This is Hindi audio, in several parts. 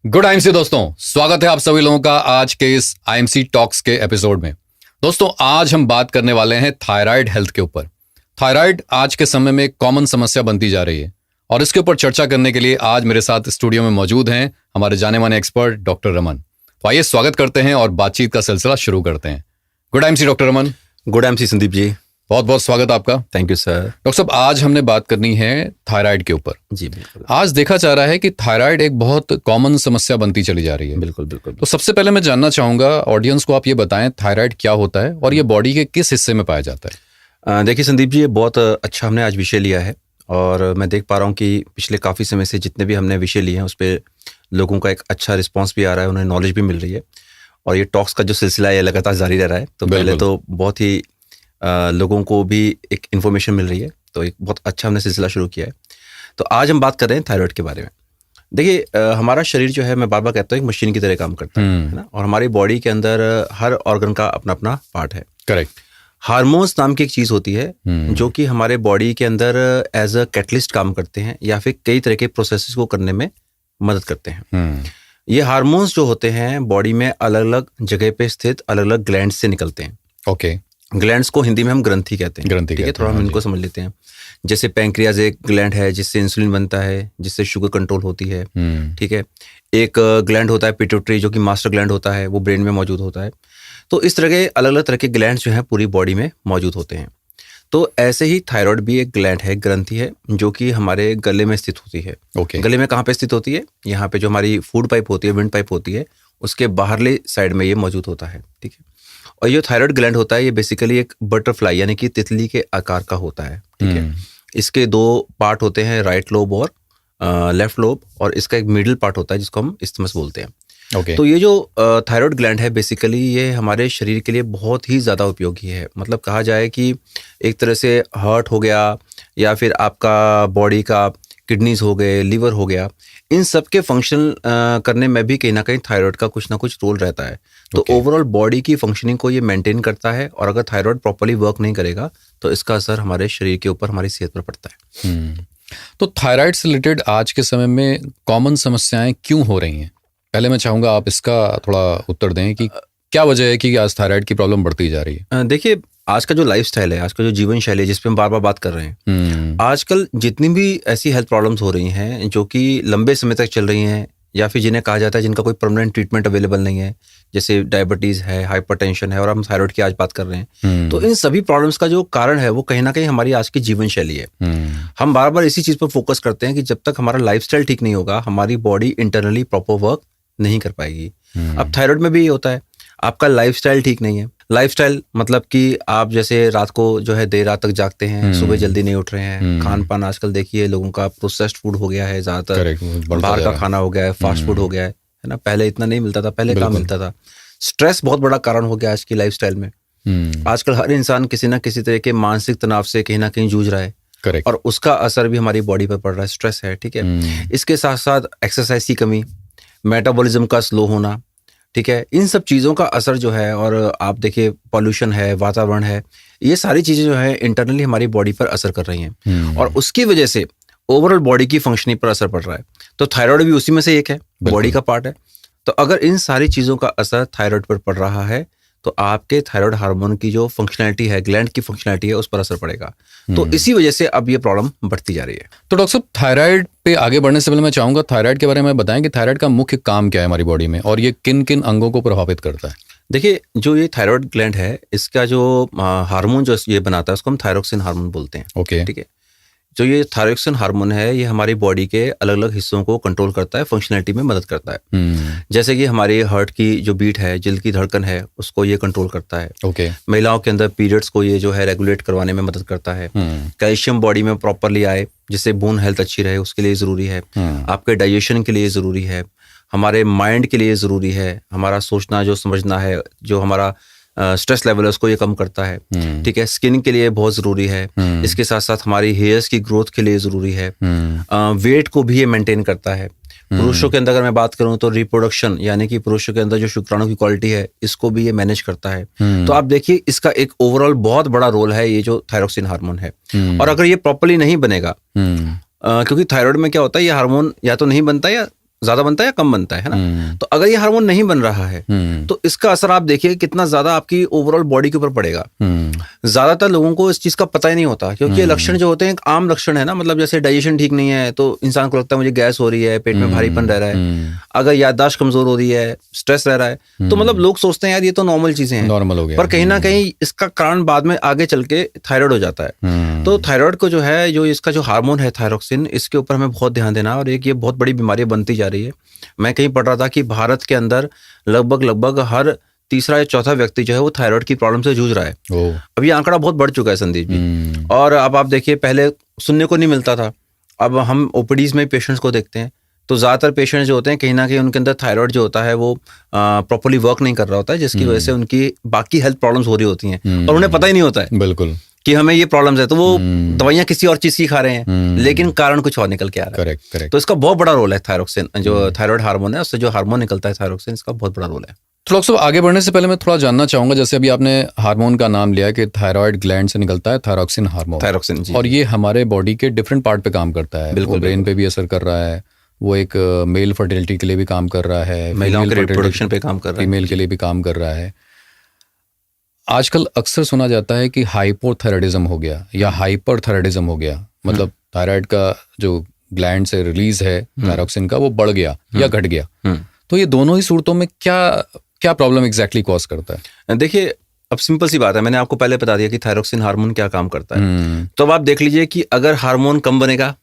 गुड आईएमसी दोस्तों, स्वागत है आप सभी लोगों का आज के इस आईएमसी टॉक्स के एपिसोड में। दोस्तों, आज हम बात करने वाले हैं थायराइड हेल्थ के ऊपर। थायराइड आज के समय में एक कॉमन समस्या बनती जा रही है और इसके ऊपर चर्चा करने के लिए आज मेरे साथ स्टूडियो में मौजूद हैं हमारे जाने माने एक्सपर्ट डॉक्टर रमन। तो आइए स्वागत करते हैं और बातचीत का सिलसिला शुरू करते हैं। Good IMC doctor Raman. Good IMC Sandeep ji, बहुत बहुत स्वागत आपका। Thank you sir. डॉक्टर साहब, आज हमने बात करनी है थायराइड के ऊपर। जी बिल्कुल। आज देखा जा रहा है कि थायराइड एक बहुत कॉमन समस्या बनती चली जा रही है। बिल्कुल बिल्कुल। तो सबसे पहले मैं जानना चाहूंगा ऑडियंस को, आप ये बताएं थायराइड क्या होता है और ये बॉडी के किस हिस्से में पाया जाता है। देखिए संदीप जी, ये बहुत अच्छा हमने आज विषय लिया है और मैं देख पा रहा हूँ कि पिछले काफ़ी समय से जितने भी हमने विषय लिए हैं उस पर लोगों का एक अच्छा रिस्पॉन्स भी आ रहा है, उन्हें नॉलेज भी मिल रही है और ये टॉक्स का जो सिलसिला है लगातार जारी रह रहा है। तो पहले तो बहुत ही लोगों को भी एक इन्फॉर्मेशन मिल रही है, तो एक बहुत अच्छा हमने सिलसिला शुरू किया है। तो आज हम बात कर रहे हैं थायराइड के बारे में। देखिए, हमारा शरीर जो है, मैं बार बार कहता हूँ, एक मशीन की तरह काम करता है ना, और हमारी बॉडी के अंदर हर ऑर्गन का अपना अपना पार्ट है। करेक्ट। हार्मोन्स नाम की एक चीज़ होती है जो कि हमारे बॉडी के अंदर एज अ कैटलिस्ट काम करते हैं या फिर कई तरह के प्रोसेसेस को करने में मदद करते हैं। ये हार्मोन्स जो होते हैं बॉडी में अलग अलग जगह पे स्थित अलग अलग ग्लैंड से निकलते हैं। ओके। ग्लैंड्स को हिंदी में हम ग्रंथि कहते हैं। ग्रंथि ठीक है, कहते थोड़ा हैं, हम हाँ इनको जी। समझ लेते हैं। जैसे पैंक्रियाज एक ग्लैंड है जिससे इंसुलिन बनता है, जिससे शुगर कंट्रोल होती है। ठीक है। एक ग्लैंड होता है पिट्यूटरी, जो कि मास्टर ग्लैंड होता है, वो ब्रेन में मौजूद होता है। तो इस तरह के अलग अलग तरह के ग्लैंड्स जो हैं पूरी बॉडी में मौजूद होते हैं। तो ऐसे ही थायराइड भी एक ग्लैंड है, ग्रंथि है, जो कि हमारे गले में स्थित होती है। ओके। गले में कहाँ पे स्थित होती है? यहाँ पे जो हमारी फूड पाइप होती है, विंड पाइप होती है, उसके बाहरले साइड में ये मौजूद होता है। ठीक है। और ये थायराइड ग्लैंड होता है, ये बेसिकली एक बटरफ्लाई यानी कि तितली के आकार का होता है। ठीक है। इसके दो पार्ट होते हैं, राइट लोब और लेफ्ट लोब, और इसका एक मिडिल पार्ट होता है जिसको हम इस्थिमस बोलते हैं। ओके। तो ये जो थायराइड ग्लैंड है बेसिकली ये हमारे शरीर के लिए बहुत ही ज़्यादा उपयोगी है। मतलब कहा जाए कि एक तरह से हार्ट हो गया या फिर आपका बॉडी का किडनीज हो गए, लिवर हो गया, इन सब के फंक्शन करने में भी कहीं ना कहीं थायराइड का कुछ ना कुछ रोल रहता है। तो ओवरऑल बॉडी की फंक्शनिंग को ये मेंटेन करता है और अगर थायराइड प्रॉपर्ली वर्क नहीं करेगा तो इसका असर हमारे शरीर के ऊपर, हमारी सेहत पर पड़ता है। तो थायराइड से रिलेटेड आज के समय में कॉमन समस्याएं क्यों हो रही हैं? पहले मैं चाहूंगा आप इसका थोड़ा उत्तर दें कि क्या वजह है कि आज थायराइड की प्रॉब्लम बढ़ती जा रही है। देखिए, आज का जो लाइफस्टाइल है, आज का जो जीवन शैली है, जिस पे हम बार बार बात कर रहे हैं, आजकल जितनी भी ऐसी हेल्थ प्रॉब्लम्स हो रही हैं जो कि लंबे समय तक चल रही हैं या फिर जिन्हें कहा जाता है जिनका कोई परमानेंट ट्रीटमेंट अवेलेबल नहीं है, जैसे डायबिटीज़ है, हाइपरटेंशन है और हम थायराइड की आज बात कर रहे हैं, तो इन सभी प्रॉब्लम्स का जो कारण है वो कहीं ना कहीं हमारी आज की जीवन शैली है। हम बार बार इसी चीज़ पर फोकस करते हैं कि जब तक हमारा लाइफस्टाइल ठीक नहीं होगा हमारी बॉडी इंटरनली प्रॉपर वर्क नहीं कर पाएगी। अब थायराइड में भी ये होता है, आपका लाइफस्टाइल ठीक नहीं है। लाइफस्टाइल मतलब कि आप जैसे रात को जो है देर रात तक जागते हैं, सुबह जल्दी नहीं उठ रहे हैं, खान पान आजकल देखिए लोगों का प्रोसेस्ड फूड हो गया है, ज्यादातर बाहर का खाना हो गया है, फास्ट फूड हो गया है ना। पहले इतना नहीं मिलता था, पहले कहाँ मिलता था। स्ट्रेस बहुत बड़ा कारण हो गया आज की लाइफस्टाइल में। आजकल हर इंसान किसी ना किसी तरह के मानसिक तनाव से कहीं ना कहीं जूझ रहा है। करेक्ट। और उसका असर भी हमारी बॉडी पर पड़ रहा है, स्ट्रेस है। ठीक है। इसके साथ साथ एक्सरसाइज की कमी, मेटाबॉलिज्म का स्लो होना, ठीक है, इन सब चीज़ों का असर जो है, और आप देखिए पॉल्यूशन है, वातावरण है, ये सारी चीज़ें जो है इंटरनली हमारी बॉडी पर असर कर रही हैं और उसकी वजह से ओवरऑल बॉडी की फंक्शनिंग पर असर पड़ रहा है। तो थायराइड भी उसी में से एक है, बॉडी का पार्ट है। तो अगर इन सारी चीज़ों का असर थायराइड पर पड़ रहा है तो आपके थायराइड हार्मोन की जो फंक्शनैलिटी है, ग्लैंड की फंक्शनैलिटी है, उस पर असर पड़ेगा। तो इसी वजह से अब ये प्रॉब्लम बढ़ती जा रही है। तो डॉक्टर साहब, थायराइड पे आगे बढ़ने से पहले मैं चाहूंगा थायराइड के बारे में बताएं कि थायराइड का मुख्य काम क्या है हमारी बॉडी में और ये किन किन अंगों को प्रभावित करता है। देखिए, जो ये थायराइड ग्लैंड है, इसका जो हार्मोन जो ये बनाता है उसको हम थायरोक्सिन हार्मोन बोलते हैं। ओके। ठीक है। जो ये थायरोक्सिन हार्मोन है ये हमारी बॉडी के अलग अलग हिस्सों को कंट्रोल करता है, फंक्शनैलिटी में मदद करता है। जैसे कि हमारे हार्ट की जो बीट है, दिल की धड़कन है, उसको ये कंट्रोल करता है। ओके। महिलाओं के अंदर पीरियड्स को ये जो है रेगुलेट करवाने में मदद करता है। कैल्शियम बॉडी में प्रॉपरली आए जिससे बोन हेल्थ अच्छी रहे, उसके लिए ज़रूरी है। आपके डाइजेशन के लिए ज़रूरी है, हमारे माइंड के लिए ज़रूरी है, हमारा सोचना जो समझना है, जो हमारा स्ट्रेस लेवल है उसको ये कम करता है। ठीक है। स्किन के लिए बहुत ज़रूरी है। इसके साथ साथ हमारी हेयर्स की ग्रोथ के लिए ज़रूरी है। वेट को भी ये मेंटेन करता है। पुरुषों के अंदर अगर मैं बात करूं तो रिप्रोडक्शन यानी कि पुरुषों के अंदर जो शुक्राणु की क्वालिटी है इसको भी ये मैनेज करता है। तो आप देखिए इसका एक ओवरऑल बहुत बड़ा रोल है ये जो थायरोक्सिन हार्मोन है। और अगर ये प्रॉपर्ली नहीं बनेगा, क्योंकि थायराइड में क्या होता है, ये हार्मोन या तो नहीं बनता या ज्यादा बनता है या कम बनता है ना। तो अगर ये हार्मोन नहीं बन रहा है तो इसका असर आप देखिए कितना ज्यादा आपकी ओवरऑल बॉडी के ऊपर पड़ेगा। ज्यादातर लोगों को इस चीज का पता ही नहीं होता, क्योंकि ये लक्षण जो होते हैं एक आम लक्षण है ना, मतलब जैसे डाइजेशन ठीक नहीं है तो इंसान को लगता है मुझे गैस हो रही है, पेट में भारीपन रह रहा है, अगर याददाश्त कमजोर हो रही है, स्ट्रेस रह रहा है, तो मतलब लोग सोचते हैं यार ये तो नॉर्मल चीजें हैं, नॉर्मल हो गया। पर कहीं ना कहीं इसका कारण बाद में आगे चल के थायराइड हो जाता है। तो थायराइड को जो है, जो इसका जो हार्मोन है थायरोक्सिन, इसके ऊपर हमें बहुत ध्यान देना है। और एक ये बहुत बड़ी बीमारी बनती जा रही है। मैं कहीं पढ़ रहा था कि भारत के अंदर लगभग हर तीसरा या चौथा व्यक्ति जो है वो थायराइड की प्रॉब्लम से जूझ रहा है। अब ये आंकड़ा बहुत बढ़ चुका है संदीप जी। और अब आप देखिए, पहले सुनने को नहीं मिलता था, अब हम ओपीडीज में पेशेंट्स को देखते हैं तो ज्यादातर पेशेंट्स जो होते हैं कहीं ना कहीं उनके अंदर थायराइड जो होता है वो प्रॉपर्ली वर्क नहीं कर रहा होता है, जिसकी वजह से उनकी बाकी हेल्थ प्रॉब्लम्स हो रही होती हैं और उन्हें पता ही नहीं होता है बिल्कुल कि हमें ये प्रॉब्लम्स है। तो वो दवाइयां किसी और चीज की खा रहे हैं, लेकिन कारण कुछ और निकल के आ रहा है। करेक्ट। तो इसका बहुत बड़ा रोल है थायरोक्सिन, जो थायराइड हार्मोन है, उससे जो हार्मोन निकलता है थायरोक्सिन, इसका बहुत बड़ा रोल है। तो डॉक्टर साहब, आगे बढ़ने से पहले मैं थोड़ा जानना चाहूंगा, जैसे अभी आपने हार्मोन का नाम लिया कि थायराइड ग्लैंड से निकलता है थायरोक्सिन हार्मोन, थायरोक्सिन जी, और ये हमारे बॉडी के डिफरेंट पार्ट पे काम करता है। बिल्कुल, ब्रेन पे भी असर कर रहा है, वो एक मेल फर्टिलिटी के लिए भी काम कर रहा है, महिलाओं के रिप्रोडक्शन पे काम कर रहा है, फीमेल के लिए भी काम कर रहा है। आजकल अक्सर सुना जाता है कि हाइपोथायराइडिज्म हो गया या हाइपरथायराइडिज्म हो गया, मतलब थायराइड का जो ग्लैंड से रिलीज है थायरोक्सिन का वो बढ़ गया या घट गया। तो ये दोनों ही सूरतों में क्या प्रॉब्लम एग्जैक्टली कॉज करता है? देखिए, अब सिंपल सी बात है, मैंने आपको पहले बता दिया कि थायरोक्सिन हार्मोन क्या काम करता है। तो अब आप देख लीजिए कि अगर हार्मोन कम बनेगा,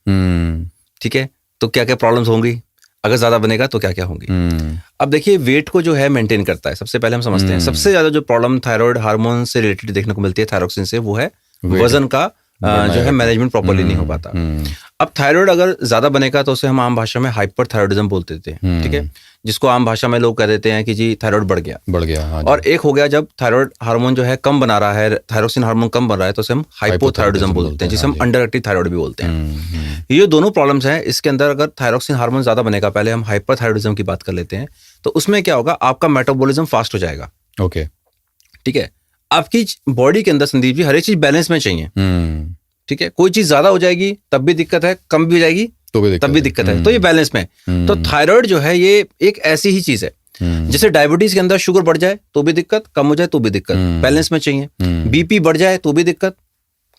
ठीक है, तो क्या क्या प्रॉब्लम्स होंगी, अगर ज्यादा बनेगा तो क्या क्या होंगी। अब देखिए, वेट को जो है मेंटेन करता है, सबसे पहले हम समझते हैं सबसे ज्यादा जो प्रॉब्लम थायराइड हार्मोन से रिलेटेड देखने को मिलती है थायरोक्सिन से, वो है वजन का जो है मैनेजमेंट प्रॉपर्ली नहीं हो पाता। अब थायराइड अगर ज्यादा बनेगा तो उसे हम आम भाषा में हाइपरथायराइडिज्म बोलते थे, ठीक है, जिसको आम भाषा में लोग कह देते हैं कि जी थायराइड बढ़ गया। हाँ, और एक हो गया जब थायराइड हार्मोन जो है कम बना रहा है, थायरोक्सिन हार्मोन कम बन रहा है, तो उसे हम हाइपोथायराइडिज्म बोलते हैं, जिसे हम अंडर एक्टिव थायराइड भी बोलते हैं। ये दोनों प्रॉब्लम्स हैं। इसके अंदर अगर थायरोक्सिन हार्मोन ज्यादा बनेगा, पहले हम हाइपरथायराइडिज्म की बात कर लेते हैं, तो उसमें क्या होगा, आपका मेटाबॉलिज्म फास्ट हो जाएगा। ओके, ठीक है, आपकी बॉडी के अंदर संदीप जी हर एक चीज बैलेंस में चाहिए, ठीक है, कोई चीज ज्यादा हो जाएगी तब भी दिक्कत है, कम भी हो जाएगी तब भी दिक्कत है, तो ये बैलेंस में। तो थायराइड जो है ये एक ऐसी ही चीज है, जैसे डायबिटीज के अंदर शुगर बढ़ जाए तो भी दिक्कत, कम हो जाए तो भी दिक्कत, बैलेंस में चाहिए। बीपी बढ़ जाए तो भी दिक्कत,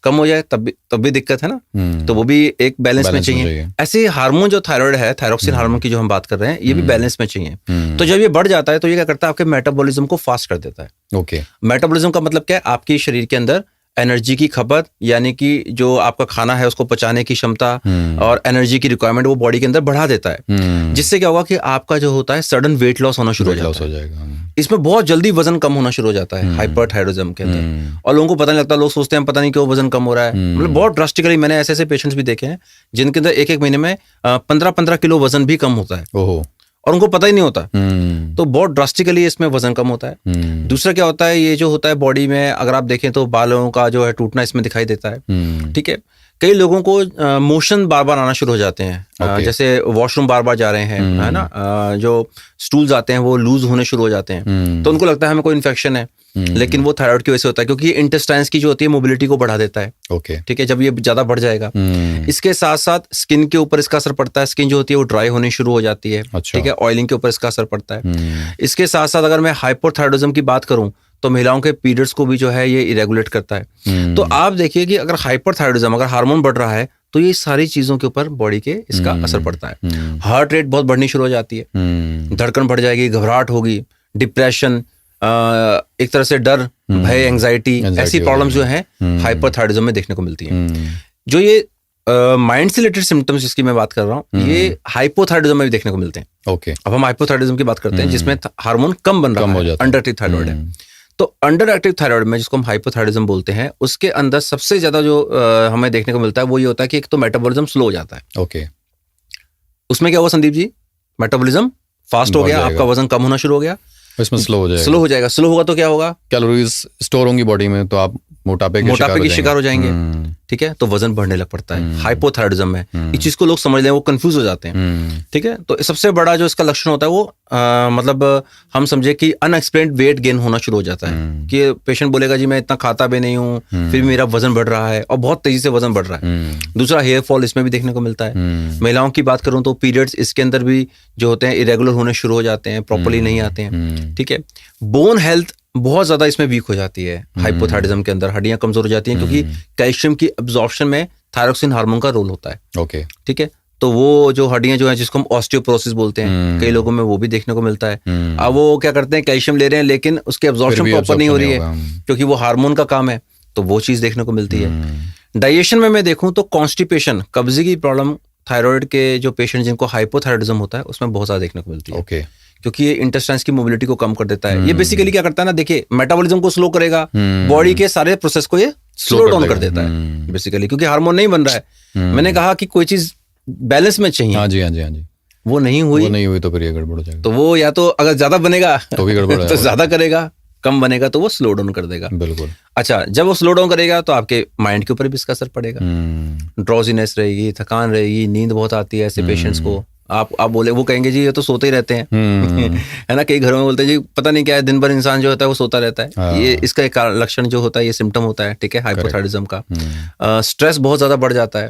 कम हो जाए तब भी दिक्कत है ना, तो वो भी एक बैलेंस में चाहिए। ऐसे हार्मोन जो थायराइड है, थायरोक्सिन हार्मोन की जो हम बात कर रहे हैं, ये भी बैलेंस में चाहिए। तो जब ये बढ़ जाता है तो ये क्या करता है, आपके मेटाबॉलिज्म को फास्ट कर देता है। ओके, मेटाबॉलिज्म का मतलब क्या है, आपकी शरीर के अंदर एनर्जी की खपत, यानी कि जो आपका खाना है उसको पचाने की क्षमता और एनर्जी की रिक्वायरमेंट वो बॉडी के अंदर बढ़ा देता है, जिससे क्या होगा कि आपका जो होता है सडन वेट लॉस होना शुरू हो जाएगा। इसमें बहुत जल्दी वजन कम होना शुरू हो जाता है हाइपरथायराइडिज्म के अंदर, और लोगों को पता नहीं लगता, लोग सोचते हैं पता नहीं क्यों वजन कम हो रहा है। मतलब बहुत ड्रास्टिकली मैंने ऐसे पेशेंट्स भी देखे हैं जिनके अंदर एक महीने में 15-15 किलो वजन भी कम होता है और उनको पता ही नहीं होता। तो बहुत ड्रास्टिकली इसमें वजन कम होता है। दूसरा क्या होता है, ये जो होता है बॉडी में, अगर आप देखें तो बालों का जो है टूटना इसमें दिखाई देता है, ठीक है। कई लोगों को मोशन बार बार आना शुरू हो जाते हैं, जैसे वॉशरूम बार बार जा रहे हैं, है ना, जो स्टूल्स आते हैं वो लूज होने शुरू हो जाते हैं, तो उनको लगता है हमें कोई इन्फेक्शन है, लेकिन वो थायराइड की वजह से होता है, क्योंकि ये इंटेस्टाइन्स की जो होती है मोबिलिटी को बढ़ा देता है। ओके, ठीक है, जब ये ज्यादा बढ़ जाएगा। इसके साथ साथ स्किन के ऊपर इसका असर पड़ता है, स्किन जो होती है वो ड्राई होनी शुरू हो जाती है। ठीक है, ऑयलिंग के ऊपर इसका असर पड़ता है। इसके साथ साथ अगर मैं हाइपोथायराइडिज्म की बात करूं तो महिलाओं के पीरियड्स को भी जो है ये इरेगुलेट करता है। तो आप देखिए कि अगर हाइपरथायराइडिज्म, अगर हार्मोन बढ़ रहा है तो ये सारी चीजों के ऊपर बॉडी के इसका असर पड़ता है। हार्ट रेट बहुत बढ़नी शुरू हो जाती है, धड़कन बढ़ जाएगी, घबराहट होगी, डिप्रेशन, एक तरह से डर, भय, एंजाइटी, ऐसी प्रॉब्लम्स जो है हाइपरथायराइडिज्म में देखने को मिलती हैं। जो ये माइंड से रिलेटेड सिम्टम्स जिसकी मैं बात कर रहा हूँ, ये हाइपोथायराइडिज्म में भी देखने को मिलते हैं। ओके, अब हम हाइपोथायराइडिज्म की बात करते हैं जिसमें हार्मोन कम बन रहा है, अंडर एक्टिव थायराइड है। तो अंडर एक्टिव थायराइड में, जिसको हम हाइपोथायराइडिज्म बोलते हैं, उसके अंदर सबसे ज्यादा जो हमें देखने को मिलता है वो ये होता है कि एक तो मेटाबॉलिज्म स्लो हो जाता है। ओके, उसमें क्या हुआ संदीप जी, मेटाबॉलिज्म फास्ट हो गया, आपका वजन कम होना शुरू हो गया, इसमें स्लो हो जाएगा। स्लो हो जाएगा, स्लो होगा तो क्या होगा, कैलोरीज स्टोर होंगी बॉडी में, तो आप मोटापे के शिकार हो जाएंगे, ठीक है, तो वजन बढ़ने लग पड़ता है, हाइपोथायराइडिज्म में इस चीज को लोग समझ लें, वो कंफ्यूज हो जाते हैं, ठीक है। तो सबसे बड़ा जो इसका लक्षण होता है वो मतलब हम समझे कि अनएक्सप्लेन्ड वेट गेन होना शुरू हो जाता है, कि पेशेंट बोलेगा जी मैं इतना खाता भी नहीं हूँ, फिर मेरा वजन बढ़ रहा है और बहुत तेजी से वजन बढ़ रहा है। दूसरा हेयर फॉल इसमें भी देखने को मिलता है। महिलाओं की बात करूं तो पीरियड्स इसके अंदर भी जो होते हैं इरेगुलर होने शुरू हो जाते हैं, प्रॉपर्ली नहीं आते हैं, ठीक है। बोन हेल्थ बहुत ज्यादा इसमें वीक हो जाती है हाइपोथायराइडिज्म के अंदर, हड्डियां कमजोर हो जाती हैं, क्योंकि कैल्शियम की एब्जॉर्प्शन में थायरोक्सिन हार्मोन का रोल होता है, ओके, ठीक है। तो वो जो हड्डियां जो है जिसको हम ऑस्टियोपोरोसिस बोलते हैं, कई लोगों में वो भी देखने को मिलता है। अब वो क्या करते हैं, कैल्शियम ले रहे हैं लेकिन उसकी एब्जॉर्प्शन प्रॉपर नहीं हो रही है, क्योंकि वो हार्मोन का काम है, तो वो चीज देखने को मिलती है। डाइजेशन में मैं देखूं तो कॉन्स्टिपेशन, कब्जे की प्रॉब्लम थायराइड के जो पेशेंट जिनको हाइपोथायराइडिज्म होता है उसमें बहुत ज्यादा देखने को मिलती है, ओके, क्योंकि ये इंटेस्टाइन्स की मोबिलिटी को कम कर देता है। ये बेसिकली क्या करता है ना, देखिए मेटाबॉलिज्म को स्लो करेगा, बॉडी के सारे प्रोसेस को ये स्लो डाउन कर देता है बेसिकली, क्योंकि हार्मोन नहीं बन रहा है। मैंने कहा कि कोई चीज बैलेंस में चाहिए, हाँ जी हाँ जी हाँ जी, वो नहीं हुई तो फिर ये गड़बड़ हो जाएगा। तो वो या तो अगर ज्यादा बनेगा तो भी गड़बड़ तो ज्यादा करेगा, कम बनेगा तो वो स्लो डाउन कर देगा। बिल्कुल। अच्छा, जब वो स्लो डाउन करेगा तो आपके माइंड के ऊपर भी इसका असर पड़ेगा, ड्रॉजीनेस रहेगी, थकान रहेगी, नींद बहुत आती है ऐसे पेशेंट्स को। आप बोले, वो कहेंगे जी ये तो सोते ही रहते हैं है ना, कई घरों में बोलते हैं जी पता नहीं क्या है, दिन भर इंसान जो होता है वो सोता रहता है। ये इसका एक लक्षण जो होता है, ये सिम्टम होता है, ठीक है, हाइपोथायराइडिज्म का। स्ट्रेस बहुत ज्यादा बढ़ जाता है,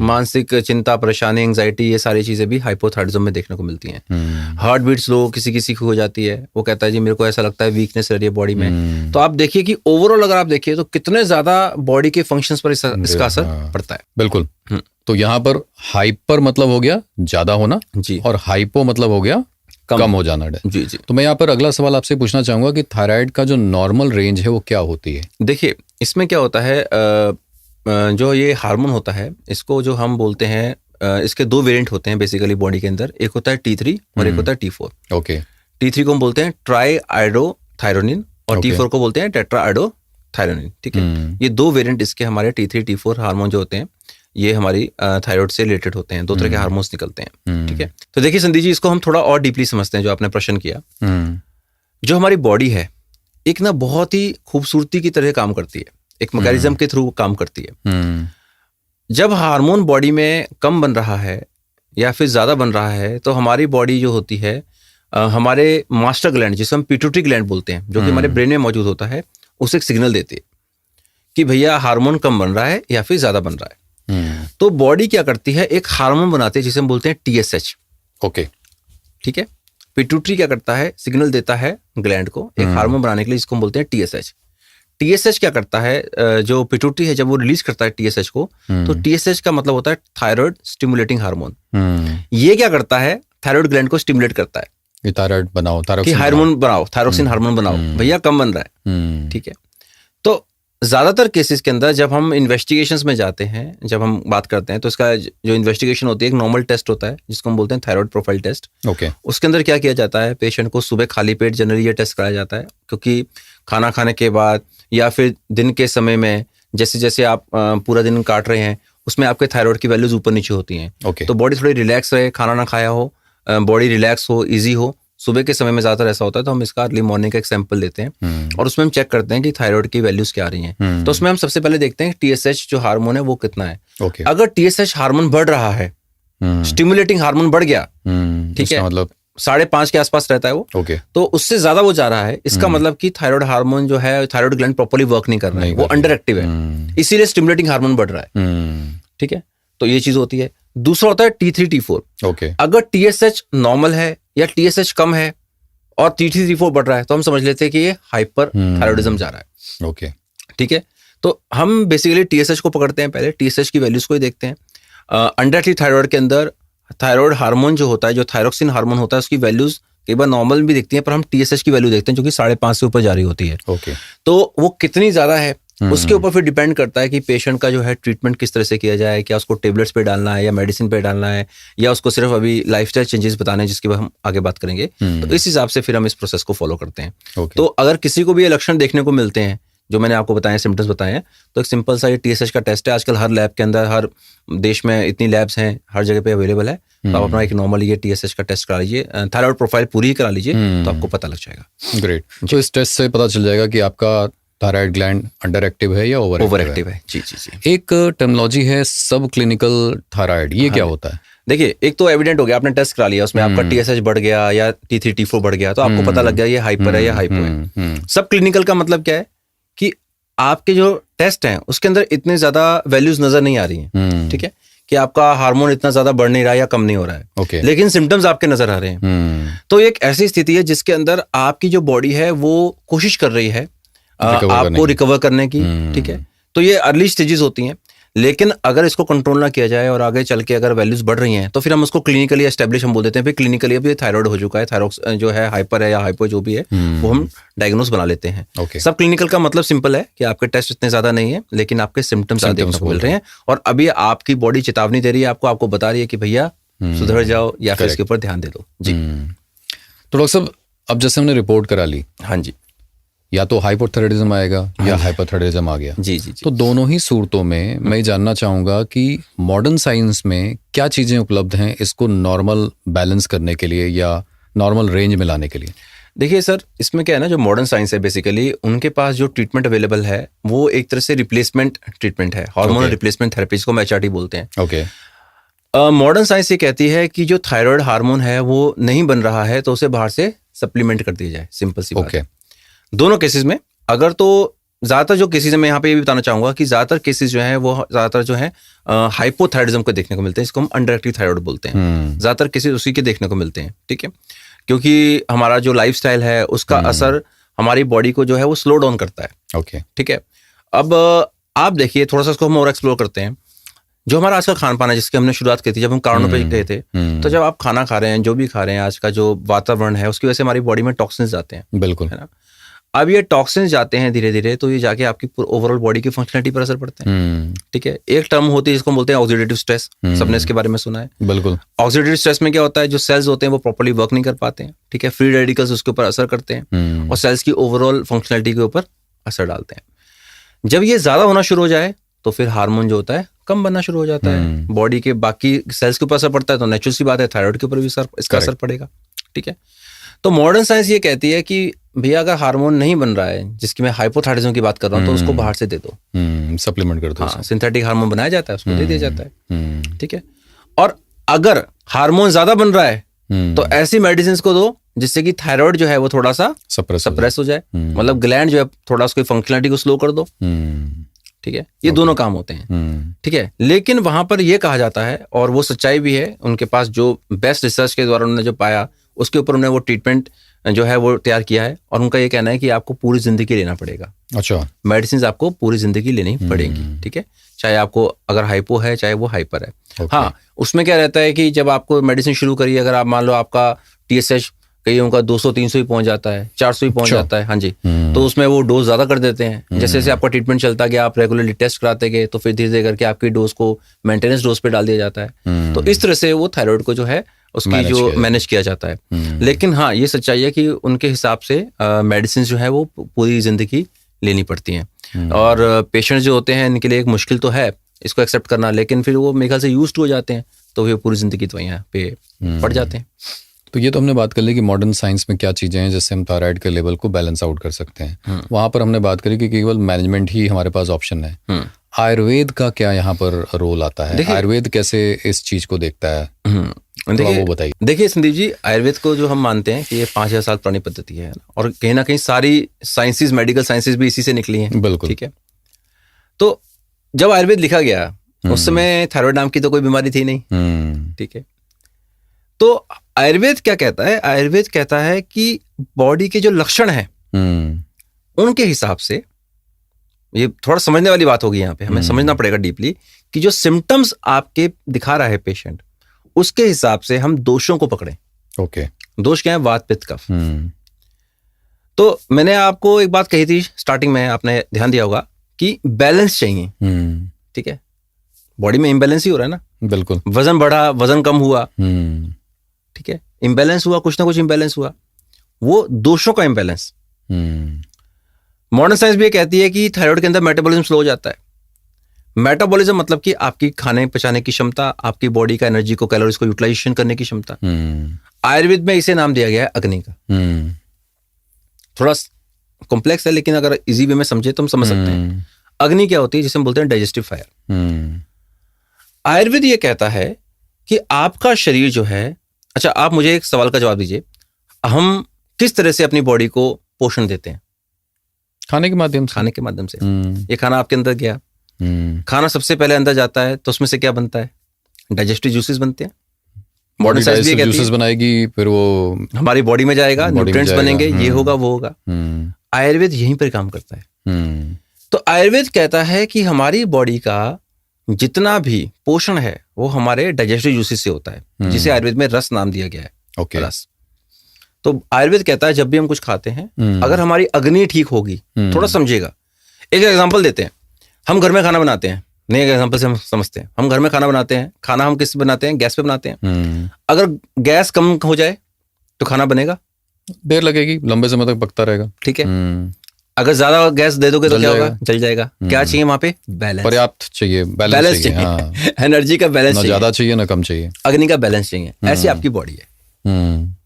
मानसिक चिंता, परेशानी, एंजाइटी, ये सारी चीजें भी हाइपोथायराइडिज्म में देखने को मिलती हैं। हार्ट बीट स्लो किसी किसी की हो जाती है, वो कहता है जी मेरे को ऐसा लगता है वीकनेस रह रही है बॉडी में। तो आप देखिए कि ओवरऑल अगर आप देखिए तो कितने ज्यादा बॉडी के फंक्शंस पर इसका असर पड़ता है। बिल्कुल। तो यहाँ पर हाइपर मतलब हो गया ज्यादा होना जी, और हाइपो मतलब हो गया कम हो जाना। जी जी। तो मैं यहाँ पर अगला सवाल आपसे पूछना चाहूंगा कि थायराइड का जो नॉर्मल रेंज है वो क्या होती है? देखिए इसमें क्या होता है, जो ये हार्मोन होता है इसको जो हम बोलते हैं, इसके दो वेरिएंट होते हैं बेसिकली बॉडी के अंदर, एक होता है T3 और एक होता है T4। ओके। T3 को हम बोलते हैं ट्राई आइडोथायरोनिन और T4 को बोलते हैं टेट्रा आइडोथायरोनिन, ठीक है। ये दो वेरिएंट इसके हमारे T3 T4 हार्मोन जो होते हैं ये हमारी थायराइड से रिलेटेड होते हैं, दो तरह के हार्मोन्स निकलते हैं, ठीक है। तो देखिए संदीप जी, इसको हम थोड़ा और डीपली समझते हैं जो आपने प्रश्न किया। जो हमारी बॉडी है एक ना बहुत ही खूबसूरती की तरह काम करती है, एक मैकेनिज्म के थ्रू काम करती है। जब हार्मोन बॉडी में कम बन रहा है या फिर ज्यादा बन रहा है तो हमारी बॉडी जो होती है, हमारे मास्टर ग्लैंड जिसे हम पिट्यूटरी ग्लैंड बोलते हैं, जो कि हमारे ब्रेन में मौजूद होता है, उसे एक सिग्नल देती है कि भैया हार्मोन कम बन रहा है या फिर ज्यादा बन रहा है। तो बॉडी क्या करती है, एक हार्मोन बनाती है जिसे हम बोलते हैं TSH, ओके, ठीक है। पिट्यूटरी क्या करता है, सिग्नल देता है ग्लैंड को एक हार्मोन बनाने के लिए जिसको हम बोलते हैं TSH। TSH क्या करता है, जो पिट्यूटरी है जब वो रिलीज करता है TSH को, तो TSH का मतलब होता है थायराइड स्टिमुलेटिंग हार्मोन। ये क्या करता है, थायराइड ग्लैंड को स्टिमुलेट करता है, थायराइड बनाओ, हार्मोन बनाओ, थायरोक्सिन हार्मोन बनाओ, भैया कम बन रहा है, ठीक है। तो ज्यादातर केसेस के अंदर जब हम इन्वेस्टिगेशंस में जाते हैं, जब हम बात करते हैं, तो इसका जो इन्वेस्टिगेशन होती है एक नॉर्मल टेस्ट होता है जिसको हम बोलते हैं थायराइड प्रोफाइल टेस्ट, ओके। उसके अंदर क्या किया जाता है, पेशेंट को सुबह खाली पेट जनरली ये टेस्ट कराया जाता है, क्योंकि खाना खाने के बाद या फिर दिन के समय में जैसे जैसे आप पूरा दिन काट रहे हैं उसमें आपके थायराइड की वैल्यूज ऊपर नीचे होती हैं, okay। तो बॉडी थोड़ी रिलैक्स रहे, खाना ना खाया हो, बॉडी रिलैक्स हो, ईजी हो, सुबह के समय में ज्यादातर ऐसा होता है, तो हम इसका अर्ली मॉर्निंग का एक सैंपल लेते हैं और उसमें हम चेक करते हैं कि थायराइड की वैल्यूज क्या आ रही हैं। तो उसमें हम सबसे पहले देखते हैं TSH जो हार्मोन है वो कितना है, okay। अगर TSH हार्मोन बढ़ रहा है, स्टिमुलेटिंग हार्मोन बढ़ गया, ठीक है, मतलब 5.5 के आसपास रहता है वो, okay। तो उससे ज्यादा वो जा रहा है, इसका मतलब कि थायराइड हार्मोन जो है, थायराइड ग्लैंड प्रॉपर्ली वर्क नहीं कर रहा है, वो अंडर एक्टिव है, इसीलिए स्टिमुलेटिंग हार्मोन बढ़ रहा है, ठीक है। तो ये चीज होती है। दूसरा होता है T3 T4, ओके। अगर TSH नॉर्मल है या TSH कम है और T3 T4 बढ़ रहा है तो हम समझ लेते हैं कि ये हाइपर थायराइडिज्म जा रहा है, ओके, ठीक है। तो हम बेसिकली TSH को पकड़ते हैं, पहले TSH की वैल्यूज को ही देखते हैं। अंडर थायराइड के अंदर थायराइड हार्मोन जो होता है, जो थायरोक्सिन हार्मोन होता है, उसकी वैल्यूज कई बार नॉर्मल भी दिखती हैं, पर हम TSH की वैल्यू देखते हैं जो कि 5.5 से ऊपर जा रही होती है, ओके। तो वो कितनी ज्यादा है उसके ऊपर फिर डिपेंड करता है कि पेशेंट का जो है ट्रीटमेंट किस तरह से किया जाए, क्या उसको टेबलेट्स पे डालना है या मेडिसिन पे डालना है, या उसको सिर्फ अभी लाइफस्टाइल चेंजेस बताने हैं जिसके बाद हम आगे बात करेंगे। तो इस हिसाब से फिर हम इस प्रोसेस को फॉलो करते हैं, okay। तो अगर किसी को भी ये लक्षण देखने को मिलते हैं जो मैंने आपको बताए, सिम्टम्स बताए हैं, तो एक सिंपल सा ये TSH का टेस्ट है, आजकल हर लैब के अंदर, हर देश में इतनी लैब्स हैं, हर जगह पे अवेलेबल है, तो आप अपना एक नॉर्मल ये TSH का टेस्ट करा लीजिए, थायराइड प्रोफाइल पूरी करा लीजिए, तो आपको पता लग जाएगा। ग्रेट। तो इस टेस्ट से पता चल जाएगा कि आपका थायराइड ग्लैंड अंडर एक्टिव है या ओवर एक्टिव है? जी जी जी। एक टर्मिनोलॉजी है सब क्लिनिकल थायराइड, ये क्या होता है? देखिए, एक तो एविडेंट हो गया, आपने टेस्ट करा लिया, उसमें आपका TSH बढ़ गया या T3 T4 बढ़ गया, तो आपको पता लग गया ये हाइपर है या हाइपो है। सब क्लिनिकल का मतलब क्या है कि आपके जो टेस्ट हैं उसके अंदर इतने ज्यादा वैल्यूज नजर नहीं आ रही हैं, ठीक है, कि आपका हार्मोन इतना ज्यादा बढ़ नहीं रहा है या कम नहीं हो रहा है, okay. लेकिन सिम्टम्स आपके नजर आ रहे हैं। तो एक ऐसी स्थिति है जिसके अंदर आपकी जो बॉडी है वो कोशिश कर रही है आपको रिकवर करने की, ठीक है। तो ये अर्ली स्टेजेस होती हैं, लेकिन अगर इसको कंट्रोल ना किया जाए और आगे चल के अगर वैल्यूज बढ़ रही हैं तो फिर हम उसको क्लिनिकली एस्टेब्लिश हम बोल देते हैं, फिर क्लिनिकली अब ये थायराइड हो चुका है, थायरॉक्स जो है हाइपर है या हाइपो जो भी है वो हम डायग्नोस बना लेते हैं। सब क्लिनिकल का मतलब सिंपल है कि आपके टेस्ट इतने ज्यादा नहीं है, लेकिन आपके सिम्टम्स देखने को मिल रहे हैं और अभी आपकी बॉडी चेतावनी दे रही है, आपको बता रही है कि भैया सुधर जाओ या फिर इसके ऊपर ध्यान दे दो। जी। तो डॉक्टर साहब, अब जैसे हमने रिपोर्ट करा ली, हाँ जी, या तो हाइपोथायराइडिज्म आएगा या हाइपरथायराइडिज्म आ गया। जी जी जी। तो दोनों ही सूरतों में मैं जानना चाहूंगा कि मॉडर्न साइंस में क्या चीजें उपलब्ध हैं इसको नॉर्मल बैलेंस करने के लिए या नॉर्मल रेंज में लाने के लिए? देखिए सर, इसमें क्या है ना, जो मॉडर्न साइंस है बेसिकली उनके पास जो ट्रीटमेंट अवेलेबल है वो एक तरह से रिप्लेसमेंट ट्रीटमेंट है, हार्मोनल रिप्लेसमेंट थेरेपी, जिसको हम HRT बोलते हैं। ओके। मॉडर्न साइंस ये कहती है कि जो थायराइड हार्मोन है वो नहीं बन रहा है तो उसे बाहर से सप्लीमेंट कर दिया जाए, सिंपल सी बात है। दोनों केसेस में, अगर तो ज्यादातर जो केसेस है, मैं यहाँ पे ये भी बताना चाहूंगा कि ज्यादातर केसेस जो है वो ज्यादातर जो है हाइपोथायराइडिज्म को देखने को मिलते हैं, इसको हम अंडर एक्टिव थायराइड बोलते हैं। ज्यादातर केसेस उसी के देखने को मिलते हैं, ठीक है, क्योंकि हमारा जो लाइफस्टाइल है उसका असर हमारी बॉडी को जो है वो स्लो डाउन करता है। ओके, ठीक है। अब आप देखिए, थोड़ा सा इसको हम और एक्सप्लोर करते हैं। जो हमारा आज का खान पान है, जिसकी हमने शुरुआत की थी जब हम कारणों पे गए थे, तो जब आप खाना खा रहे हैं, जो भी खा रहे हैं, आज का जो वातावरण है उसकी वजह से हमारी बॉडी में टॉक्सिन्स जाते हैं, बिल्कुल, है ना। अब ये टॉक्सिन्स जाते हैं धीरे धीरे, तो ये जाके आपकी ओवरऑल बॉडी की फंक्शनलिटी पर असर पड़ता है, ठीक है। एक टर्म होती है जिसको हम बोलते हैं ऑक्सीडेटिव स्ट्रेस, सबने इसके बारे में सुना है। बिल्कुल। ऑक्सीडेटिव स्ट्रेस में क्या होता है, जो सेल्स होते हैं वो प्रॉपर्ली वर्क नहीं कर पाते हैं, ठीक है, फ्री रेडिकल्स उसके ऊपर असर करते हैं और सेल्स की ओवरऑल फंक्शनलिटी के ऊपर असर डालते हैं। जब ये ज्यादा होना शुरू हो जाए तो फिर हार्मोन जो होता है कम बनना शुरू हो जाता है, बॉडी के बाकी सेल्स के ऊपर असर पड़ता है, तो नेचुरल सी बात है थायराइड के ऊपर भी इसका असर पड़ेगा, ठीक है। तो मॉडर्न साइंस ये कहती है कि भैया अगर हार्मोन नहीं बन रहा है, जिसकी मैं हाइपोथायराइडिज्म की बात कर रहा हूँ, तो उसको बाहर से दे दो, सप्लीमेंट कर दो। हाँ, सिंथेटिक हार्मोन बनाया जाता है, उसको दे दिया जाता है, ठीक है। और अगर हार्मोन ज्यादा बन रहा है तो ऐसी मेडिसिन को दो जिससे कि थायराइड जो है वो थोड़ा सा सप्रेस हो जाए, मतलब ग्लैंड जो है थोड़ा उसकी फंक्शनलिटी को स्लो कर दो, ठीक है। ये दोनों काम होते हैं, ठीक है। लेकिन वहां पर यह कहा जाता है, और वो सच्चाई भी है, उनके पास जो बेस्ट रिसर्च के द्वारा उन्होंने जो पाया उसके ऊपर उन्होंने वो ट्रीटमेंट जो है वो तैयार किया है, और उनका ये कहना है कि आपको पूरी जिंदगी लेना पड़ेगा। अच्छा, मेडिसिन आपको पूरी जिंदगी लेनी पड़ेगी, ठीक है, चाहे आपको अगर हाइपो है चाहे वो हाइपर है। हाँ, उसमें क्या रहता है कि जब आपको मेडिसिन शुरू करिए, अगर आप मान लो आपका TSH कईयों का 200-300 ही पहुंच जाता है, 400 ही पहुंच जाता है, हाँ जी, तो उसमें वो डोज ज्यादा कर देते हैं। जैसे जैसे आपका ट्रीटमेंट चलता गया, आप रेगुलरली टेस्ट कराते गए, तो फिर धीरे धीरे करके आपकी डोज को मेंटेनेंस डोज पे डाल दिया जाता है। तो इस तरह से वो थायराइड को जो है उसकी जो मैनेज किया जाता है। लेकिन हाँ, ये सच्चाई है कि उनके हिसाब से मेडिसिन जो है वो पूरी जिंदगी लेनी पड़ती हैं, और पेशेंट जो होते हैं इनके लिए एक मुश्किल तो है इसको एक्सेप्ट करना, लेकिन फिर वो मेरे ख्याल से यूज्ड हो जाते हैं, तो वे पूरी जिंदगी दवाइयाँ पे पड़ जाते हैं। तो ये तो हमने बात कर ली कि मॉडर्न साइंस में क्या चीजें हैं जिससे हम थायराइड के लेवल को बैलेंस आउट कर सकते हैं। वहां पर हमने बात करी कि केवल मैनेजमेंट ही हमारे पास ऑप्शन है। आयुर्वेद का क्या यहाँ पर रोल आता है? आयुर्वेद कैसे इस चीज को देखता है, वो बताइए। देखिए संदीप जी, आयुर्वेद को जो हम मानते हैं कि ये 5000 साल पुरानी पद्धति है, और कहीं ना कहीं सारी साइंसेज, मेडिकल साइंसेज भी इसी से निकली हैं, बिल्कुल, ठीक है। तो जब आयुर्वेद लिखा गया उस समय थायराइड नाम की तो कोई बीमारी थी नहीं, ठीक है। तो आयुर्वेद क्या कहता है? आयुर्वेद कहता है कि बॉडी के जो लक्षण हैं उनके हिसाब से, ये थोड़ा समझने वाली बात होगी यहाँ पे, हमें समझना पड़ेगा डीपली, कि जो सिम्टम्स आपके दिखा रहा है पेशेंट, उसके हिसाब से हम दोषों को पकड़ें। ओके, दोष क्या है? वात, पित्त, कफ। तो मैंने आपको एक बात कही थी स्टार्टिंग में, आपने ध्यान दिया होगा कि बैलेंस चाहिए, ठीक है। बॉडी में इम्बैलेंस ही हो रहा है ना, बिल्कुल। वजन बढ़ा, वजन कम हुआ, ठीक है, इम्बैलेंस हुआ, कुछ ना कुछ इम्बैलेंस हुआ, वो दोषों का इम्बैलेंस। मॉडर्न साइंस भी ये कहती है कि थायराइड के अंदर मेटाबॉलिज्म स्लो हो जाता है। मेटाबॉलिज्म मतलब कि आपकी खाने पचाने की क्षमता, आपकी बॉडी का एनर्जी को, कैलोरीज को यूटिलाइजेशन करने की क्षमता। आयुर्वेद में इसे नाम दिया गया है अग्नि का। थोड़ा कॉम्प्लेक्स है, लेकिन अगर इजी वे में समझे तो हम समझ सकते हैं। अग्नि क्या होती है? जिसे हम बोलते हैं डाइजेस्टिव फायर। आयुर्वेद ये कहता है कि आपका शरीर जो है, अच्छा आप मुझे एक सवाल का जवाब दीजिए, हम किस तरह से अपनी बॉडी को पोषण देते हैं? खाने के माध्यम से। खाने के माध्यम से। ये खाना आपके अंदर गया, खाना सबसे पहले अंदर जाता है तो उसमें से क्या बनता है? डाइजेस्टिव जूसेस बनते हैं। बॉडी डाइजेस्टिव जूसेस बनाएगी, फिर वो हमारी बॉडी में जाएगा, न्यूट्रिएंट्स बनेंगे, ये होगा वो होगा। आयुर्वेद यहीं पर काम करता है। तो आयुर्वेद कहता है कि हमारी बॉडी का जितना भी पोषण है वो हमारे डाइजेस्टिव जूसेस से होता है, जिसे आयुर्वेद में रस नाम दिया गया है। ओके। रस। तो आयुर्वेद कहता है जब भी हम कुछ खाते हैं, अगर हमारी अग्नि ठीक होगी, थोड़ा समझिएगा। एक एग्जांपल देते हैं, हम घर में खाना बनाते हैं, नए एग्जांपल से हम समझते हैं। हम घर में खाना बनाते हैं, खाना हम किस पे बनाते हैं? गैस पे बनाते हैं। अगर गैस कम हो जाए तो खाना बनेगा? देर लगेगी, लंबे समय तक पकता रहेगा। ठीक है। अगर ज्यादा गैस दे दोगे तो क्या होगा? जल जाएगा। क्या चाहिए वहां पे? बैलेंस। पर्याप्त चाहिए, बैलेंस चाहिए। हाँ। एनर्जी का बैलेंस चाहिए, ना ज्यादा चाहिए ना कम चाहिए। अग्नि का बैलेंस चाहिए। ऐसी आपकी बॉडी है।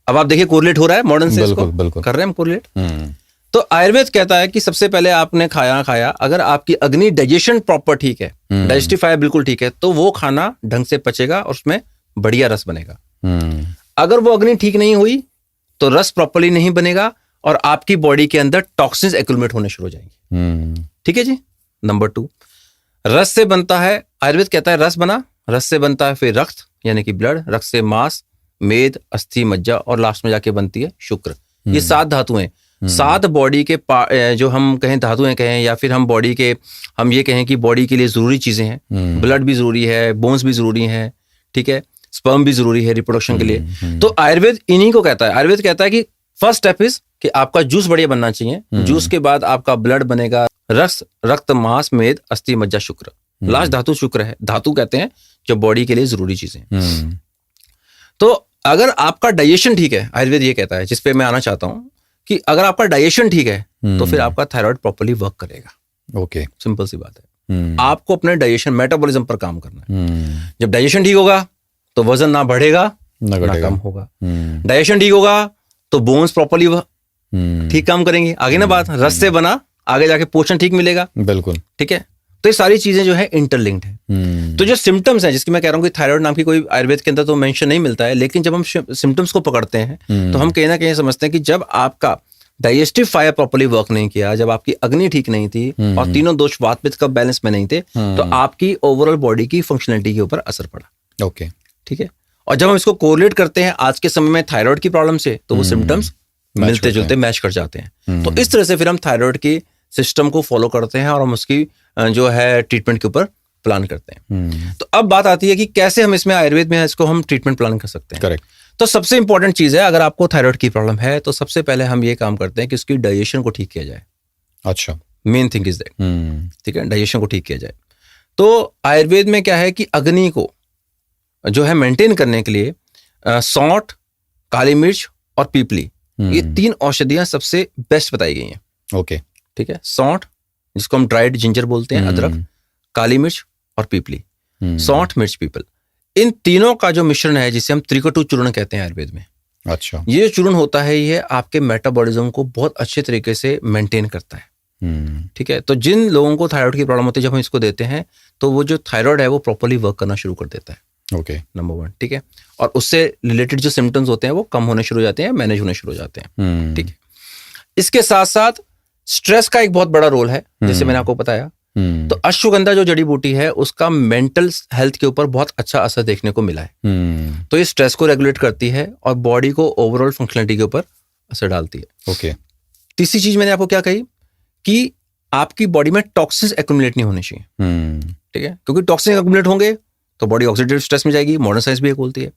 अब आप देखिए कोरिलेट हो रहा है मॉडर्न से, बिल्कुल कर रहे हैं हम कोरिलेट। तो आयुर्वेद कहता है कि सबसे पहले आपने खाया, अगर आपकी अग्नि डाइजेशन प्रॉपर ठीक है, डाइजेस्टिव फायर बिल्कुल ठीक है, तो वो खाना ढंग से पचेगा और उसमें बढ़िया रस बनेगा। अगर वो अग्नि ठीक नहीं हुई तो रस प्रॉपरली नहीं बनेगा और आपकी बॉडी के अंदर टॉक्सिन्स एक्यूमुलेट होने शुरू हो जाएंगे। ठीक है जी। नंबर 2, रस से बनता है, आयुर्वेद कहता है रस बना, रस से बनता है फिर रक्त यानी कि ब्लड, रक्त से मांस, मेद, अस्थि, मज्जा और लास्ट में जाके बनती है शुक्र। ये 7 धातुएं, 7 बॉडी के जो हम कहें धातुएं कहें, या फिर हम बॉडी के, हम ये कहें कि बॉडी के लिए जरूरी चीजें हैं। ब्लड भी जरूरी है, बोन्स भी जरूरी है, ठीक है, स्पर्म भी जरूरी है रिप्रोडक्शन के लिए। तो आयुर्वेद इन्हीं को कहता है। आयुर्वेद कहता है कि फर्स्ट स्टेप इज कि आपका जूस बढ़िया बनना चाहिए, जूस के बाद आपका ब्लड बनेगा, रक्त, मांस, मेद, अस्थि, मज्जा, शुक्र। लास्ट धातु शुक्र है। धातु कहते हैं जो बॉडी के लिए जरूरी चीजें। तो अगर आपका डाइजेशन ठीक है, आयुर्वेद ये कहता है, जिसपे मैं आना चाहता हूं कि अगर आपका डाइजेशन ठीक है तो फिर आपका थायराइड प्रॉपर्ली वर्क करेगा। ओके। सिंपल सी बात है। आपको अपने डाइजेशन, मेटाबॉलिज्म पर काम करना है। जब डाइजेशन ठीक होगा तो वजन ना बढ़ेगा ना कम होगा। डाइजेशन ठीक होगा तो बोन्स प्रॉपर्ली ठीक काम करेंगे। आगे ना बात, रस से बना, आगे जाके पोषण ठीक मिलेगा। बिल्कुल। ठीक है। तो ये सारी चीजें जो है इंटरलिंक्ड है। तो जो सिम्टम्स हैं, जिसकी मैं कह रहा हूँ कि थायराइड नाम की कोई आयुर्वेद के अंदर तो मेंशन नहीं मिलता है, लेकिन जब हम सिम्टम्स को पकड़ते हैं तो हम कहीं ना कहीं समझते हैं कि जब आपका डाइजेस्टिव फायर प्रॉपर्ली वर्क नहीं किया, जब आपकी अग्नि ठीक नहीं थी और तीनों दोष वात पित्त का बैलेंस में नहीं थे, तो आपकी ओवरऑल बॉडी की फंक्शनलिटी के ऊपर असर पड़ा। ओके। ठीक है। और जब हम इसको कोरिलेट करते हैं आज के समय में थायराइड की प्रॉब्लम से, तो वो सिम्टम्स मिलते जुलते मैच कर जाते हैं। तो इस तरह से फिर हम थायराइड की सिस्टम को फॉलो करते हैं और हम उसकी जो है ट्रीटमेंट के ऊपर प्लान करते हैं। तो अब बात आती है कि कैसे हम इसमें आयुर्वेद में इसको हम ट्रीटमेंट प्लान कर सकते हैं। करेक्ट। तो सबसे इंपॉर्टेंट चीज है, अगर आपको थायराइड की प्रॉब्लम है तो सबसे पहले हम ये काम करते हैं कि उसकी डाइजेशन को ठीक किया जाए। अच्छा। Main thing is that. ठीक है, डाइजेशन को ठीक किया जाए। तो आयुर्वेद में क्या है कि अग्नि को जो है मेंटेन करने के लिए सौंठ, काली मिर्च और पीपली, ये 3 औषधियां सबसे बेस्ट बताई गई हैं। ओके। ठीक है। सौंठ, जिसको हम ड्राइड जिंजर बोलते हैं, अदरक, काली मिर्च और पीपली। सौंठ, मिर्च, पीपल, इन तीनों का जो मिश्रण है, जिसे हम त्रिकटु चूर्ण कहते हैं आयुर्वेद में। अच्छा। ये जो चूर्ण होता है, ये आपके मेटाबॉलिज्म को बहुत अच्छे तरीके से मेंटेन करता है। ठीक है। तो जिन लोगों को थायराइड की प्रॉब्लम होती है, जब हम इसको देते हैं तो वो जो थायराइड है वो प्रॉपर्ली वर्क करना शुरू कर देता है। ओके। नंबर 1। ठीक है। और उससे रिलेटेड जो सिम्टम्स होते हैं वो कम होने शुरू हो जाते हैं, मैनेज होने शुरू हो जाते हैं। ठीक है। इसके साथ साथ स्ट्रेस का एक बहुत बड़ा रोल है, जैसे मैंने आपको बताया। तो अश्वगंधा जो जड़ी बूटी है, उसका मेंटल हेल्थ के ऊपर बहुत अच्छा असर देखने को मिला है। तो ये स्ट्रेस को रेगुलेट करती है और बॉडी को ओवरऑल फंक्शनलिटी के ऊपर असर डालती है। ओके। तीसरी चीज मैंने आपको क्या कही कि आपकी बॉडी में टॉक्सिन्स एक्यूमुलेट नहीं होने चाहिए। ठीक है। क्योंकि टॉक्सिन एक्यूमुलेट होंगे तो बॉडी ऑक्सीडेटिव स्ट्रेस में जाएगी। मॉडर्न साइंस भी एक बोलती है।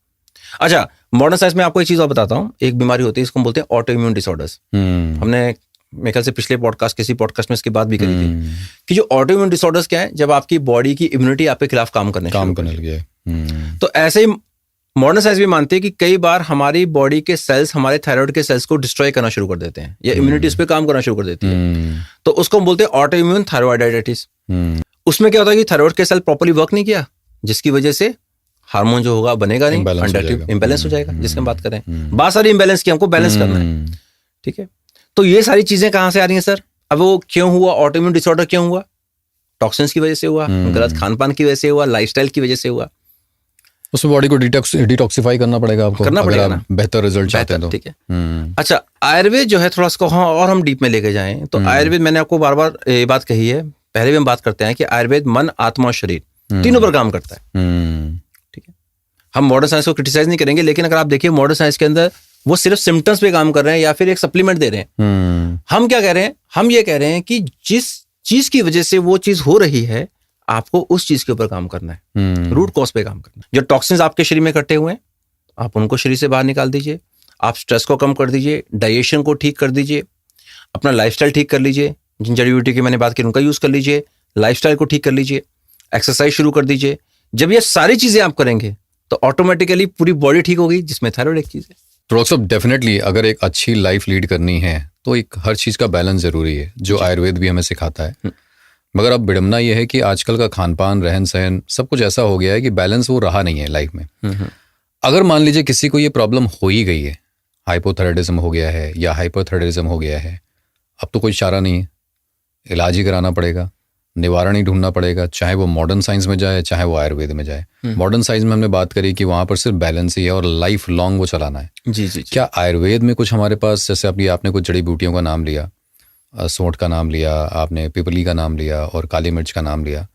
अच्छा, मॉडर्न साइंस में आपको एक चीज और बताता हूँ। एक बीमारी होती है, इसको हम बोलते हैं ऑटो इम्यून डिसऑर्डर्स। हमने मेरे ख्याल से पिछले पॉडकास्ट, किसी पॉडकास्ट में इसकी बात भी करी थी कि जो ऑटो इम्यून डिसऑर्डर्स क्या है, जब आपकी बॉडी की इम्यूनिटी आपके खिलाफ काम करने लगी है। तो ऐसे ही मॉडर्न साइंस भी मानती है कि कई बार हमारी बॉडी के सेल्स हमारे थायराइड के सेल्स को डिस्ट्रॉय करना शुरू कर देते हैं, या इम्यूनिटी उस पर काम करना शुरू कर देती है। तो उसको हम बोलते हैं ऑटो इम्यून थायराइडाइटिस। उसमें क्या होता है कि थायराइड के सेल प्रॉपर्ली वर्क नहीं किया, जिसकी वजह से हार्मोन जो होगा बनेगा नहीं, इंबैलेंस हो जाएगा, जिसकी हम बात करें। बहुत सारी इंबैलेंस की हमको बैलेंस करना है। ठीक है। तो ये सारी चीजें कहाँ से आ रही हैं सर? अब वो क्यों हुआ? ऑटोइम्यून डिसऑर्डर क्यों हुआ? टॉक्सिन्स की वजह से हुआ, गलत खान-पान की वजह से हुआ, लाइफस्टाइल की वजह से हुआ। उसमें बॉडी को डिटॉक्सिफाई करना पड़ेगा आपको, करना पड़ेगा ना, बेहतर रिजल्ट चाहते हैं तो। ठीक है। अच्छा, आयुर्वेद जो है थोड़ा इसको और हम डीप में लेके जाएं तो आयुर्वेद, मैंने आपको बार बार ये बात कही है, पहले भी हम बात करते हैं कि आयुर्वेद मन, आत्मा और शरीर तीनों पर काम करता है। ठीक है। हम मॉडर्न साइंस को क्रिटिसाइज नहीं करेंगे, लेकिन अगर आप देखिए मॉडर्न साइंस के अंदर वो सिर्फ सिम्टम्स पे काम कर रहे हैं या फिर एक सप्लीमेंट दे रहे हैं। हम क्या कह रहे हैं? हम ये कह रहे हैं कि जिस चीज की वजह से वो चीज हो रही है, आपको उस चीज के ऊपर काम करना है, रूट कॉज पे काम करना है। जो टॉक्सिन्स आपके शरीर में इकट्ठे हुए हैं, आप उनको शरीर से बाहर निकाल दीजिए, आप स्ट्रेस को कम कर दीजिए, डाइजेशन को ठीक कर दीजिए, अपना लाइफस्टाइल ठीक कर लीजिए, जिन जड़ी बूटी की मैंने बात की उनका यूज कर लीजिए, लाइफस्टाइल को ठीक कर लीजिए, एक्सरसाइज शुरू कर दीजिए। जब ये सारी चीजें आप करेंगे तो ऑटोमेटिकली पूरी बॉडी ठीक होगी, जिसमें थायराइड एक चीज है। तो डॉक्टर साहब, डेफिनेटली अगर एक अच्छी लाइफ लीड करनी है तो एक हर चीज का बैलेंस जरूरी है, जो आयुर्वेद भी हमें सिखाता है। मगर अब विडम्बना यह है कि आजकल का खान पान, रहन सहन, सब कुछ ऐसा हो गया है कि बैलेंस वो रहा नहीं है लाइफ में। अगर मान लीजिए किसी को ये प्रॉब्लम हो ही गई है, हाइपोथायराइडिज्म हो गया है या हाइपरथायराइडिज्म हो गया है, अब तो कोई चारा नहीं है, इलाज ही कराना पड़ेगा, निवारण ही ढूंढना पड़ेगा, चाहे वो मॉडर्न साइंस में जाए चाहे वो आयुर्वेद में जाए। मॉडर्न साइंस में हमने बात करी कि वहां पर सिर्फ बैलेंस ही है और लाइफ लॉन्ग वो चलाना है। जी। क्या आयुर्वेद में कुछ हमारे पास, जैसे अभी आपने कुछ जड़ी बूटियों का नाम लिया, सोंठ का नाम लिया आपने, पिपली का नाम लिया और काली मिर्च का नाम लिया,